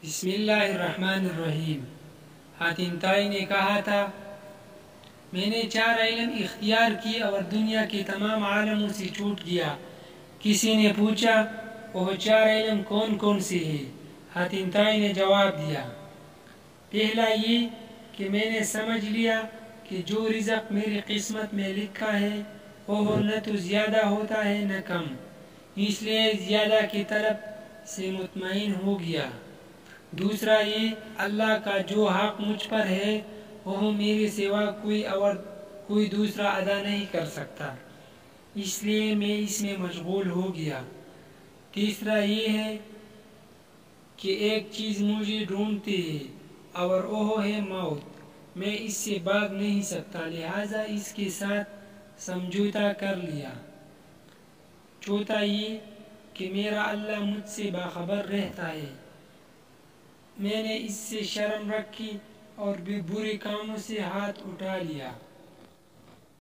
بسم اللہ الرحمن الرحیم۔ حاتم طائی نے کہا تھا، میں نے 4 علم اختیار کیے اور دنیا کے تمام عالموں سے چھوٹ گیا۔ کسی نے پوچھا وہ 4 علم کون کون سے ہیں؟ حاتم طائی نے جواب دیا، پہلا یہ کہ میں نے سمجھ لیا کہ جو رزق میری قسمت میں لکھا ہے وہ نہ تو زیادہ ہوتا ہے نہ کم، اس لیے زیادہ کی طلب سے مطمئن ہو گیا۔ دوسرا یہ اللہ کا جو حق مجھ پر ہے وہ میرے سوا کوئی دوسرا ادا نہیں کر سکتا، اس لیے میں اس میں مشغول ہو گیا۔ تیسرا یہ ہے کہ ایک چیز مجھے ڈھونڈتی ہے اور وہ ہے موت، میں اس سے بھاگ نہیں سکتا، لہذا اس کے ساتھ سمجھوتا کر لیا۔ چوتھا یہ کہ میرا اللہ مجھ سے باخبر رہتا ہے، میں نے اس سے شرم رکھی اور بھی برے کاموں سے ہاتھ اٹھا لیا۔